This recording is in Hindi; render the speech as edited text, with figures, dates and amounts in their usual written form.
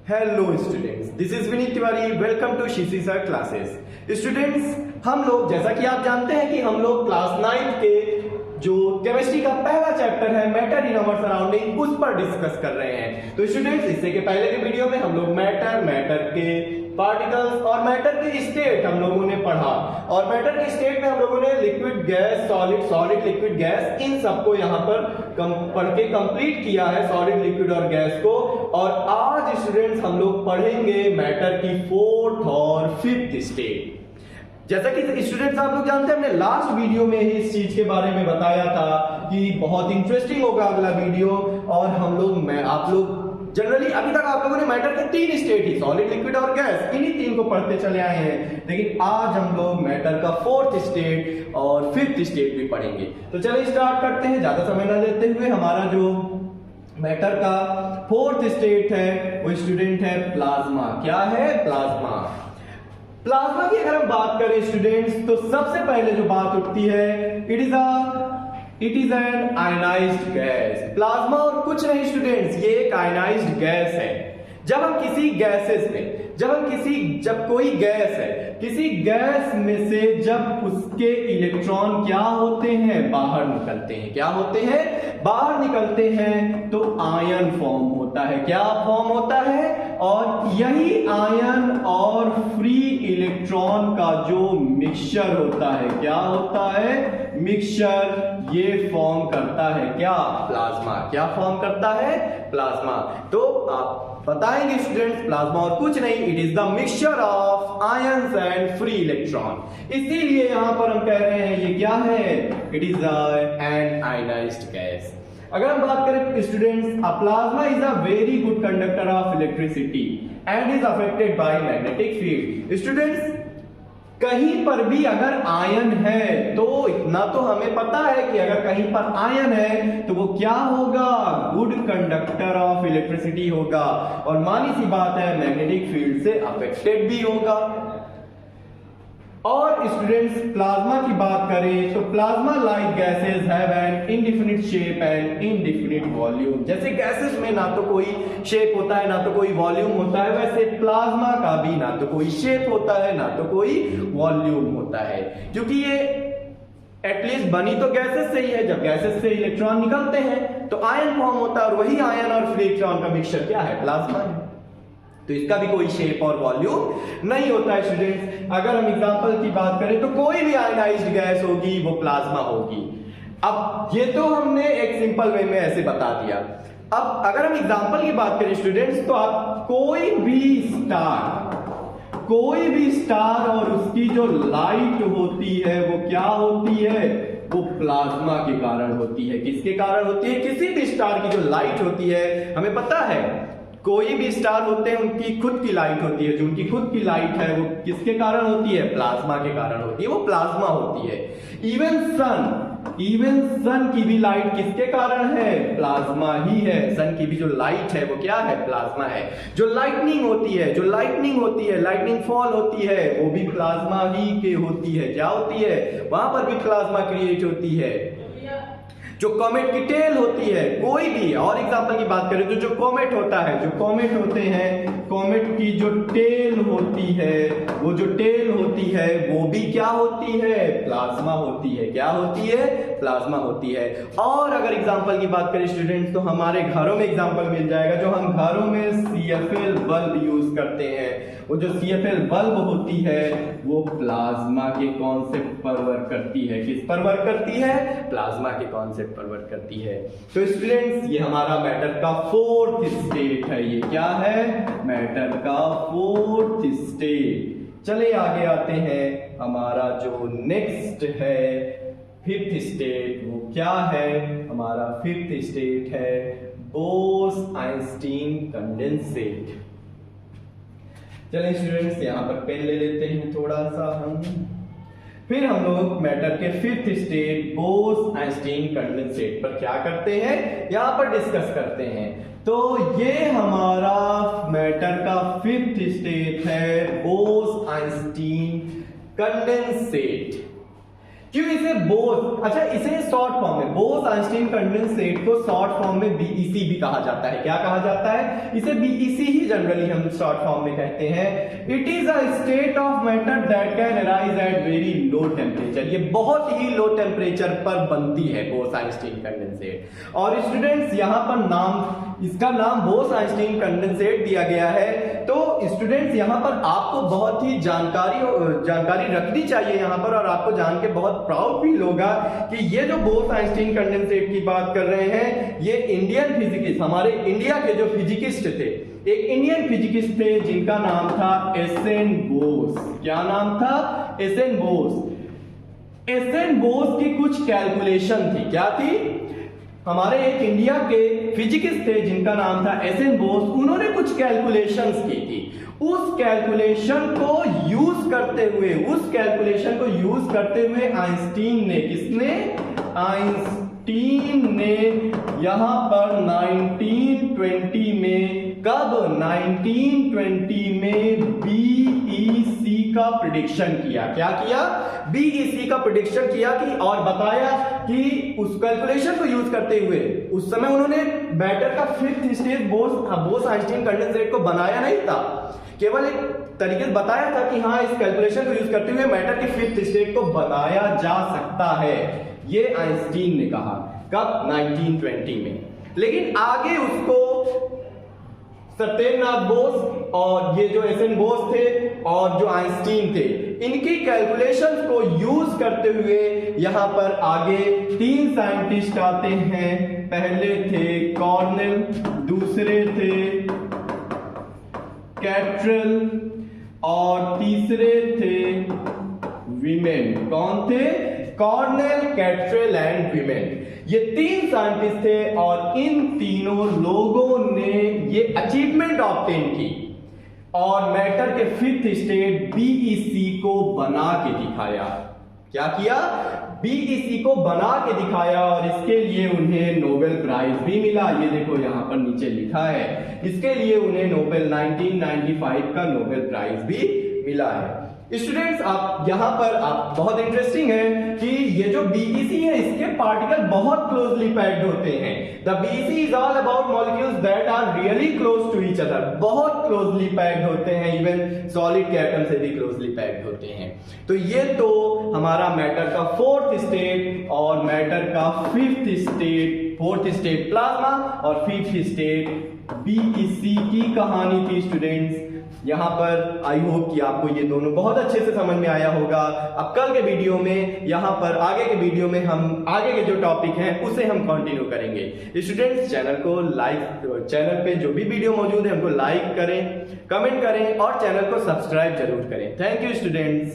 Hello students, this is Vineet Tiwari. Welcome to Shishi sir classes. Students, हम लोग जैसा कि आप जानते हैं कि हम लोग क्लास 9 के जो केमिस्ट्री का पहला चैप्टर है मैटर इन अवर सराउंडिंग उस पर डिस्कस कर रहे हैं। तो स्टूडेंट्स, इससे के पहले के वीडियो में हम लोग मैटर के पार्टिकल्स और मैटर की स्टेट हम लोगों ने पढ़ा, और मैटर की स्टेट में हम लोगों ने liquid gas, solid liquid gas, इन सबको यहाँ पर पढ़ के कंप्लीट किया है, सॉलिड लिक्विड और गैस को। और आज स्टूडेंट्स हम लोग पढ़ेंगे मैटर की 4th और 5th स्टेट। जैसा कि स्टूडेंट्स आप लोग जानते हैं, हमने लास्ट वीडियो में ही इस चीज के बारे में बताया था कि बहुत इंटरेस्टिंग होगा अगला वीडियो। और हम लोग आप लोग जनरली अभी तक आप लोगों ने मैटर के 3 स्टेट ही, सॉलिड लिक्विड और गैस, इन्हीं 3 को पढ़ते चले आए हैं। लेकिन आज हम लोग मैटर का 4th स्टेट और 5th स्टेट भी पढ़ेंगे। तो चलिए स्टार्ट करते हैं, ज्यादा समय ना लेते हुए। हमारा जो मैटर का 4th स्टेट है वो स्टूडेंट है प्लाज्मा। क्या है? प्लाज्मा। प्लाज्मा की अगर हम बात करें स्टूडेंट्स, तो सबसे पहले जो बात उठती है, it is an ionised gas. Plasma और कुछ नहीं स्टूडेंट्स, ये एक आयनाइज्ड गैस है। जब हम किसी गैसेस में, जब कोई गैस है, किसी गैस में से जब उसके इलेक्ट्रॉन क्या होते हैं, बाहर निकलते हैं। क्या होते हैं? बाहर निकलते हैं, तो आयन फॉर्म होता है। क्या फॉर्म होता है? और यही आयन और फ्री इलेक्ट्रॉन का जो मिक्सचर होता है, क्या होता है? मिक्सचर, ये फॉर्म करता है क्या? प्लाज्मा। क्या फॉर्म करता है? प्लाज्मा। तो आप बताएंगे स्टूडेंट्स, प्लाज्मा और कुछ नहीं, it is the mixture of ions and free electron. इसीलिए यहां पर हम कह रहे हैं ये क्या है? It is an ionised gas. अगर हम बात करें students, plasma is a very good conductor of electricity and is affected by magnetic field. Students, कहीं पर भी अगर आयन है, तो इतना तो हमें पता है कि अगर कहीं पर आयन है तो वो क्या होगा? गुड कंडक्टर ऑफ इलेक्ट्रिसिटी होगा, और मानी सी बात है मैग्नेटिक फील्ड से अफेक्टेड भी होगा। और स्टूडेंट्स, प्लाज्मा की बात करें तो plasma like gases have an indefinite shape and indefinite volume. जैसे गैसेस में ना तो कोई शेप होता है, ना तो कोई वॉल्यूम होता है, वैसे प्लाज्मा का भी ना तो कोई शेप होता है, ना तो कोई वॉल्यूम होता है, क्योंकि ये एटलीस्ट बनी तो गैसेस से ही है। जब गैसेस से इलेक्ट्रॉन निकलते हैं तो आयन फॉर्म होता है, और वही आयन और फ्री इलेक्ट्रॉन का मिक्सचर क्या है? प्लाज्मा है। तो इसका भी कोई शेप और वॉल्यूम नहीं होता है स्टूडेंट्स। अगर हम एग्जांपल की बात करें तो कोई भी आयनाइज्ड गैस होगी वो प्लाज्मा होगी। अब ये तो हमने एक सिंपल वे में ऐसे बता दिया। अब अगर हम एग्जांपल की बात करें स्टूडेंट्स, तो आप कोई भी स्टार और उसकी जो लाइट होती है वो क्या होती है? वो प्लाज्मा के कारण होती है। किसके कारण होती है? किसी भी स्टार की जो लाइट होती है, हमें पता है कोई भी स्टार होते हैं उनकी खुद की लाइट होती है। जो उनकी खुद की लाइट है वो किसके कारण होती है? प्लाज्मा के कारण होती है, वो प्लाज्मा होती है। इवन सन की भी लाइट किसके कारण है? प्लाज्मा ही है। सन की भी जो लाइट है वो क्या है? प्लाज्मा है। जो लाइटनिंग होती है, लाइटनिंग फॉल होती है, वो भी प्लाज्मा ही के होती है। क्या होती है? वहां पर भी प्लाज्मा क्रिएट होती है। जो कॉमेट की टेल होती है, कोई भी और एग्जांपल की बात करें तो जो कॉमेट होता है, जो कॉमेट होते हैं, कॉमेट की जो टेल होती है, वो जो टेल होती है वो भी क्या होती है? प्लाज्मा होती है। क्या होती है? प्लाज्मा होती है। और अगर एग्जांपल की बात करें स्टूडेंट्स, तो हमारे घरों में एग्जांपल मिल जाएगा। जो हम घरों में CFL बल्ब यूज करते हैं, वो जो CFL बल्ब होती है वो प्लाज्मा के कॉन्सेप्ट पर वर्क करती है। किस पर वर्क करती है? प्लाज्मा के कॉन्सेप्ट पर वर्क करती है। तो स्टूडेंट्स, ये हमारा मैटर का 4th स्टेट है। ये क्या है? मैटर का 4th स्टेट। चले आगे आते हैं, हमारा जो नेक्स्ट है 5th स्टेट, वो क्या है? हमारा 5th स्टेट है बोस-आइंस्टीन कंडेंसेट। चलिए स्टूडेंट्स, यहां पर पेन ले लेते हैं थोड़ा सा हम। फिर हम लोग मैटर के 5th स्टेट बोस-आइंस्टीन कंडेंसेट पर क्या करते हैं? यहां पर डिस्कस करते हैं। तो ये हमारा मैटर का 5th स्टेट है बोस-आइंस्टीन कंडेंसेट। क्यों इसे बोस, अच्छा इसे शॉर्ट फॉर्म में बोस आइंस्टीन कंडेंसेट को शॉर्ट फॉर्म में बीईसी भी कहा जाता है। क्या कहा जाता है? इसे बीईसी ही जनरली हम शॉर्ट फॉर्म में कहते हैं। It is a state of matter that can arise at very low temperature. ये बहुत ही लो टेम्परेचर पर बनती है बोस आइंस्टीन कंडेंसेट। और स्टूडेंट्स यहाँ पर इसका नाम बोस आइंस्टीन कंडेंसेट दिया गया है। तो स्टूडेंट्स यहाँ पर आपको बहुत ही जानकारी रखनी चाहिए यहाँ पर, और आपको जान के बहुत प्राउड फील होगा कि ये जो बोस आइंस्टीन कंडेंसेट की बात कर रहे हैं, ये इंडियन फिजिकिस्ट, हमारे इंडिया के जो फिजिकिस्ट थे, एक इंडियन फिजिकिस्ट थे जिनका नाम था एस.एन. बोस। क्या नाम था? एस.एन. बोस। एस.एन. बोस की कुछ कैलकुलेशन थी। क्या थी? हमारे एक इंडिया के फिजिकिस्ट थे जिनका नाम था एस.एन. बोस। उन्होंने कुछ कैलकुलेशंस की थी। उस कैलकुलेशन को यूज करते हुए आइंस्टीन ने, किसने? आइंस्टीन ने यहां पर 1920 में, कब? 1920 में बीईसी का प्रिडिक्शन किया। क्या किया? बीईसी का प्रिडिक्शन किया कि, और बताया कि उस कैलकुलेशन को यूज करते हुए उस समय उन्होंने मैटर का fifth stage Bose Einstein condensate को बनाया नहीं था, केवल एक तरीके से बताया था कि हाँ, इस कैलकुलेशन को यूज करते हुए मैटर के फिफ्थ स्टेट को बनाया जा सकता है। ये आइंस्टीन ने कहा। कब? 1920 में। लेकिन आगे उसको सत्येंद्रनाथ बोस और ये जो एस.एन. बोस थे और जो आइंस्टीन थे, इनकी कैलकुलेशंस को यूज करते हुए यहां पर आगे 3 साइंटिस्ट आते हैं। पहले थे कॉर्नेल, दूसरे थे कैट्रेल और तीसरे थे विमेन। कौन थे? Cornell, Cattrell and Wyman. ये 3 साइंटिस्ट थे और इन तीनों लोगों ने ये अचीवमेंट ऑब्टेन की और मैटर के फिफ्थ स्टेट बीईसी को बना के दिखाया। क्या किया? बीईसी को बना के दिखाया और इसके लिए उन्हें नोबेल प्राइज भी मिला। ये देखो यहां पर नीचे लिखा है, इसके लिए उन्हें नोबेल 1995 का नोबेल प्राइज भी मिला है। स्टूडेंट्स, आप यहां पर आप बहुत इंटरेस्टिंग है कि ये जो बीईसी है, इसके पार्टिकल बहुत क्लोजली पैक्ड होते हैं। The BEC is all about molecules that are really close to each other. बहुत क्लोजली पैक्ड होते हैं, इवन सॉलिड के एटम से भी क्लोजली पैक्ड होते हैं। तो ये तो हमारा मैटर का फोर्थ स्टेट और मैटर का fifth state, fourth state plasma और फिफ्थ स्टेट बीईसी की कहानी थी। स्टूडेंट्स, यहां पर आई होप कि आपको ये दोनों बहुत अच्छे से समझ में आया होगा। अब कल के वीडियो में, यहां पर आगे के वीडियो में हम आगे के जो टॉपिक हैं उसे हम कंटिन्यू करेंगे। स्टूडेंट्स, चैनल पे जो भी वीडियो मौजूद है हमको लाइक करें, कमेंट करें और चैनल को सब्सक्राइब जरूर करें। Thank you students.